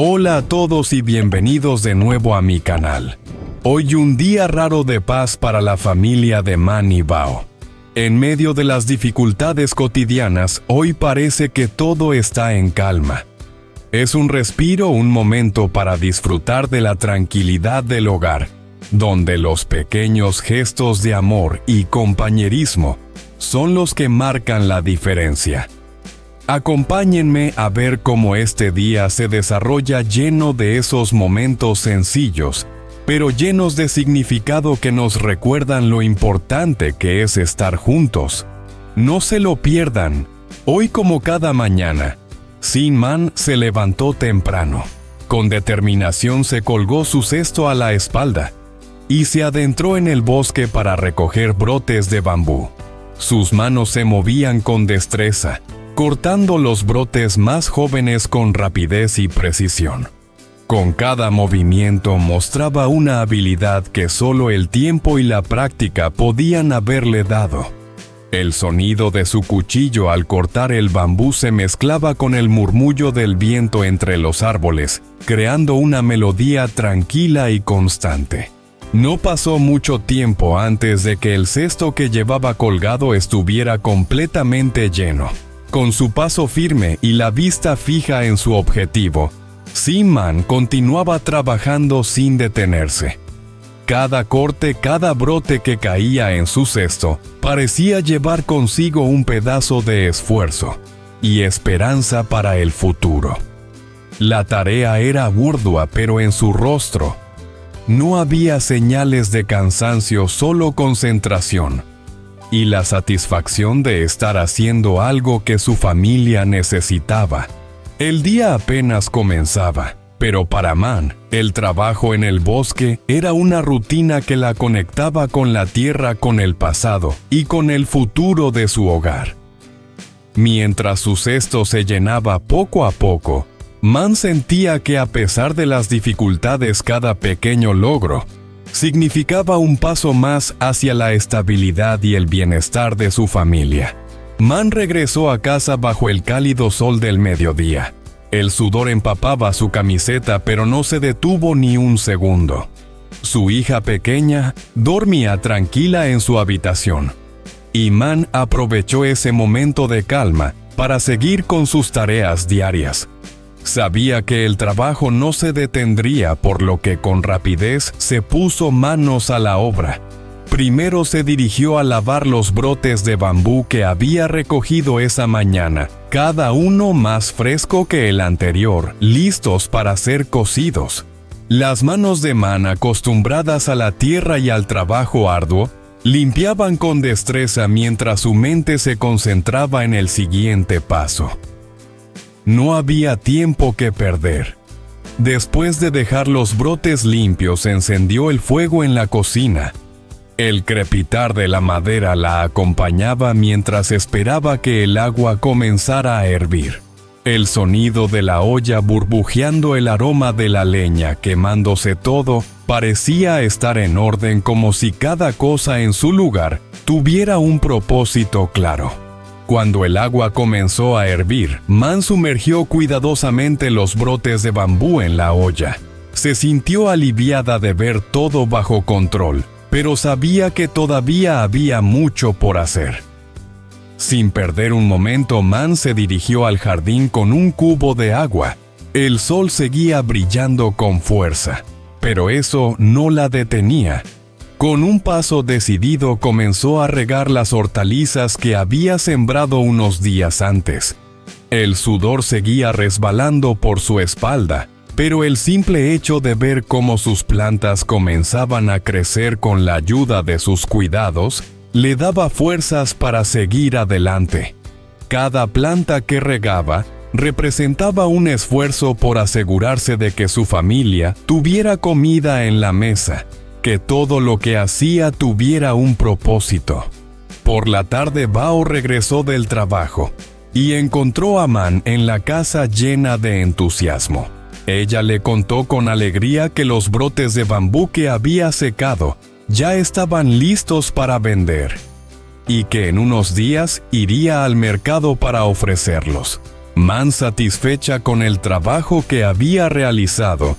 Hola a todos y bienvenidos de nuevo a mi canal. Hoy un día raro de paz para la familia de Man y Bao. En medio de las dificultades cotidianas, hoy parece que todo está en calma. Es un respiro, un momento para disfrutar de la tranquilidad del hogar, donde los pequeños gestos de amor y compañerismo son los que marcan la diferencia. Acompáñenme a ver cómo este día se desarrolla lleno de esos momentos sencillos, pero llenos de significado que nos recuerdan lo importante que es estar juntos. No se lo pierdan. Hoy, como cada mañana, Man se levantó temprano. Con determinación se colgó su cesto a la espalda y se adentró en el bosque para recoger brotes de bambú. Sus manos se movían con destreza, cortando los brotes más jóvenes con rapidez y precisión. Con cada movimiento mostraba una habilidad que solo el tiempo y la práctica podían haberle dado. El sonido de su cuchillo al cortar el bambú se mezclaba con el murmullo del viento entre los árboles, creando una melodía tranquila y constante. No pasó mucho tiempo antes de que el cesto que llevaba colgado estuviera completamente lleno. Con su paso firme y la vista fija en su objetivo, Man continuaba trabajando sin detenerse. Cada corte, cada brote que caía en su cesto, parecía llevar consigo un pedazo de esfuerzo y esperanza para el futuro. La tarea era ardua, pero en su rostro no había señales de cansancio, solo concentración y la satisfacción de estar haciendo algo que su familia necesitaba. El día apenas comenzaba, pero para Man, el trabajo en el bosque era una rutina que la conectaba con la tierra, con el pasado y con el futuro de su hogar. Mientras su cesto se llenaba poco a poco, Man sentía que a pesar de las dificultades, cada pequeño logro significaba un paso más hacia la estabilidad y el bienestar de su familia. Man regresó a casa bajo el cálido sol del mediodía. El sudor empapaba su camiseta, pero no se detuvo ni un segundo. Su hija pequeña dormía tranquila en su habitación, y Man aprovechó ese momento de calma para seguir con sus tareas diarias. Sabía que el trabajo no se detendría, por lo que con rapidez se puso manos a la obra. Primero se dirigió a lavar los brotes de bambú que había recogido esa mañana, cada uno más fresco que el anterior, listos para ser cocidos. Las manos de Man, acostumbradas a la tierra y al trabajo arduo, limpiaban con destreza mientras su mente se concentraba en el siguiente paso. No había tiempo que perder. Después de dejar los brotes limpios, encendió el fuego en la cocina. El crepitar de la madera la acompañaba mientras esperaba que el agua comenzara a hervir. El sonido de la olla burbujeando, el aroma de la leña quemándose, todo parecía estar en orden, como si cada cosa en su lugar tuviera un propósito claro. Cuando el agua comenzó a hervir, Man sumergió cuidadosamente los brotes de bambú en la olla. Se sintió aliviada de ver todo bajo control, pero sabía que todavía había mucho por hacer. Sin perder un momento, Man se dirigió al jardín con un cubo de agua. El sol seguía brillando con fuerza, pero eso no la detenía. Con un paso decidido comenzó a regar las hortalizas que había sembrado unos días antes. El sudor seguía resbalando por su espalda, pero el simple hecho de ver cómo sus plantas comenzaban a crecer con la ayuda de sus cuidados, le daba fuerzas para seguir adelante. Cada planta que regaba representaba un esfuerzo por asegurarse de que su familia tuviera comida en la mesa, que todo lo que hacía tuviera un propósito. Por la tarde, Bao regresó del trabajo y encontró a Man en la casa llena de entusiasmo. Ella le contó con alegría que los brotes de bambú que había secado ya estaban listos para vender y que en unos días iría al mercado para ofrecerlos. Man, satisfecha con el trabajo que había realizado,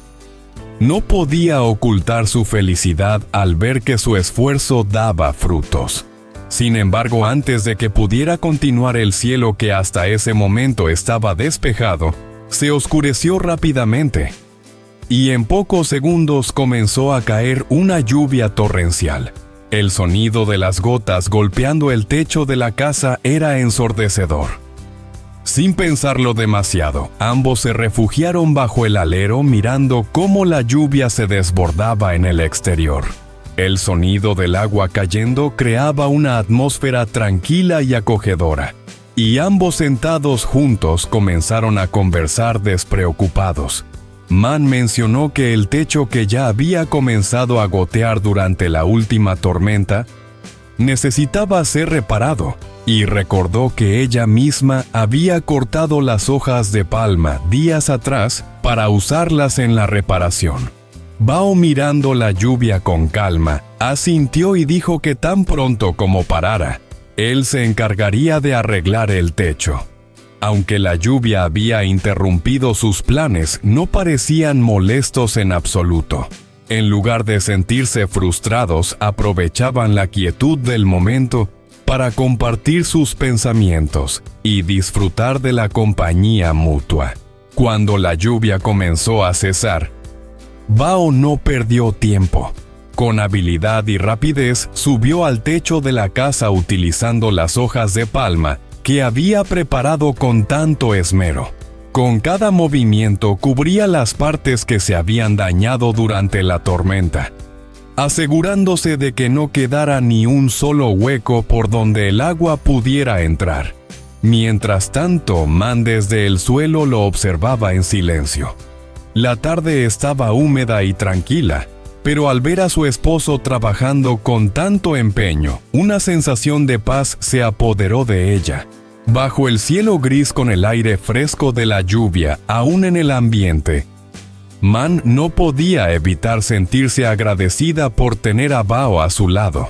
no podía ocultar su felicidad al ver que su esfuerzo daba frutos. Sin embargo, antes de que pudiera continuar, el cielo, que hasta ese momento estaba despejado, se oscureció rápidamente, y en pocos segundos comenzó a caer una lluvia torrencial. El sonido de las gotas golpeando el techo de la casa era ensordecedor. Sin pensarlo demasiado, ambos se refugiaron bajo el alero mirando cómo la lluvia se desbordaba en el exterior. El sonido del agua cayendo creaba una atmósfera tranquila y acogedora, y ambos sentados juntos comenzaron a conversar despreocupados. Man mencionó que el techo, que ya había comenzado a gotear durante la última tormenta, necesitaba ser reparado, y recordó que ella misma había cortado las hojas de palma días atrás para usarlas en la reparación. Bao, mirando la lluvia con calma, asintió y dijo que tan pronto como parara, él se encargaría de arreglar el techo. Aunque la lluvia había interrumpido sus planes, no parecían molestos en absoluto. En lugar de sentirse frustrados, aprovechaban la quietud del momento para compartir sus pensamientos y disfrutar de la compañía mutua. Cuando la lluvia comenzó a cesar, Bao no perdió tiempo. Con habilidad y rapidez subió al techo de la casa utilizando las hojas de palma que había preparado con tanto esmero. Con cada movimiento cubría las partes que se habían dañado durante la tormenta, asegurándose de que no quedara ni un solo hueco por donde el agua pudiera entrar. Mientras tanto, Man desde el suelo lo observaba en silencio. La tarde estaba húmeda y tranquila, pero al ver a su esposo trabajando con tanto empeño, una sensación de paz se apoderó de ella. Bajo el cielo gris, con el aire fresco de la lluvia aún en el ambiente, Man no podía evitar sentirse agradecida por tener a Bao a su lado.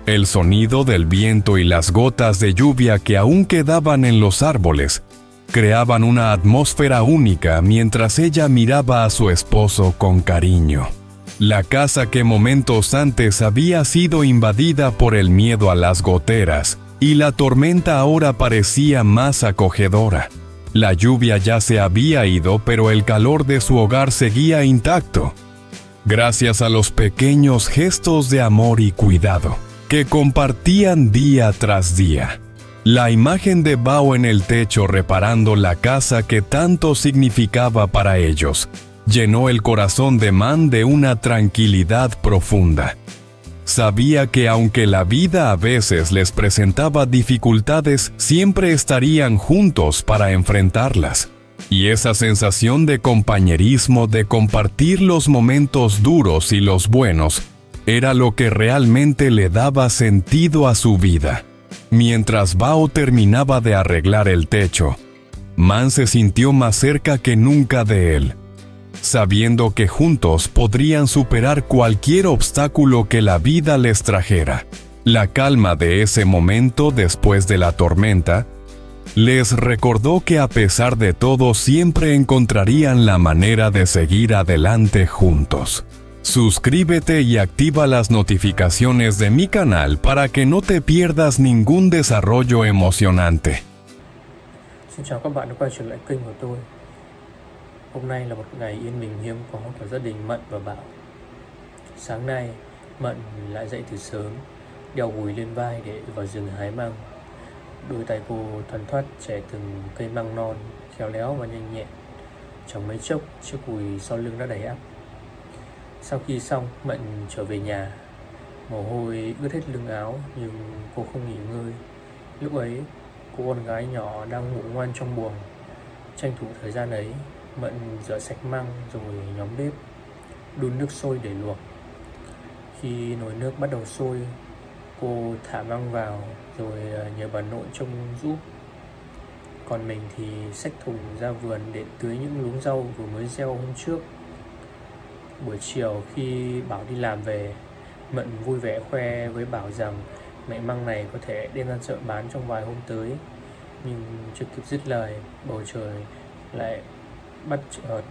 El sonido del viento y las gotas de lluvia que aún quedaban en los árboles creaban una atmósfera única mientras ella miraba a su esposo con cariño. La casa, que momentos antes había sido invadida por el miedo a las goteras y la tormenta, ahora parecía más acogedora. La lluvia ya se había ido, pero el calor de su hogar seguía intacto, gracias a los pequeños gestos de amor y cuidado que compartían día tras día. La imagen de Bao en el techo reparando la casa, que tanto significaba para ellos, llenó el corazón de Man de una tranquilidad profunda. Sabía que aunque la vida a veces les presentaba dificultades, siempre estarían juntos para enfrentarlas. Y esa sensación de compañerismo, de compartir los momentos duros y los buenos, era lo que realmente le daba sentido a su vida. Mientras Bao terminaba de arreglar el techo, Man se sintió más cerca que nunca de él, sabiendo que juntos podrían superar cualquier obstáculo que la vida les trajera. La calma de ese momento después de la tormenta les recordó que a pesar de todo siempre encontrarían la manera de seguir adelante juntos. Suscríbete y activa las notificaciones de mi canal para que no te pierdas ningún desarrollo emocionante. Xin chào các bạn đã quay trở lại kênh của tôi. Hôm nay là một ngày yên bình hiếm có của gia đình Mận và Bảo. Sáng nay, Mận lại dậy từ sớm, đeo gùi lên vai để vào rừng hái măng. Đôi tay cô thoăn thoắt chẻ từng cây măng non, khéo léo và nhanh nhẹn. Trong mấy chốc, chiếc gùi sau lưng đã đầy ắp. Sau khi xong, Mận trở về nhà. Mồ hôi ướt hết lưng áo nhưng cô không nghỉ ngơi. Lúc ấy, cô con gái nhỏ đang ngủ ngoan trong buồng. Tranh thủ thời gian ấy, Mận rửa sạch măng rồi nhóm bếp, đun nước sôi để luộc. Khi nồi nước bắt đầu sôi, cô thả măng vào rồi nhờ bà nội trông giúp. Còn mình thì xách thùng ra vườn để tưới những luống rau vừa mới gieo hôm trước. Buổi chiều khi Bảo đi làm về, Mận vui vẻ khoe với Bảo rằng mẹ măng này có thể đem ra chợ bán trong vài hôm tới. Nhưng chưa kịp dứt lời, bầu trời lại bắt chợt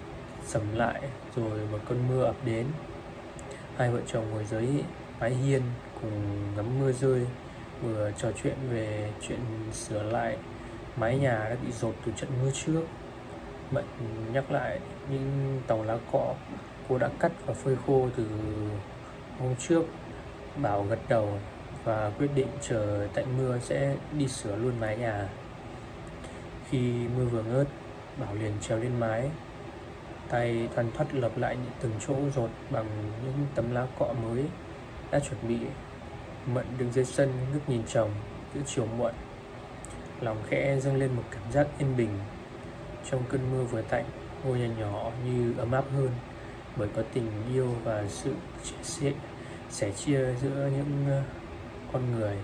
sầm lại, rồi một cơn mưa ập đến. Hai vợ chồng ngồi dưới mái hiên cùng ngắm mưa rơi, vừa trò chuyện về chuyện sửa lại mái nhà đã bị dột từ trận mưa trước. Mận nhắc lại những tàu lá cọ cô đã cắt và phơi khô từ hôm trước. Bảo gật đầu và quyết định chờ tạnh mưa sẽ đi sửa luôn mái nhà. Khi mưa vừa ngớt, Bảo liền trèo lên mái, tay thoăn thoắt lợp lại những từng chỗ dột bằng những tấm lá cọ mới đã chuẩn bị. Mận đứng dưới sân ngước nhìn chồng giữa chiều muộn, lòng khẽ dâng lên một cảm giác yên bình. Trong cơn mưa vừa tạnh, ngôi nhà nhỏ như ấm áp hơn, bởi có tình yêu và sự sẻ chia giữa những con người.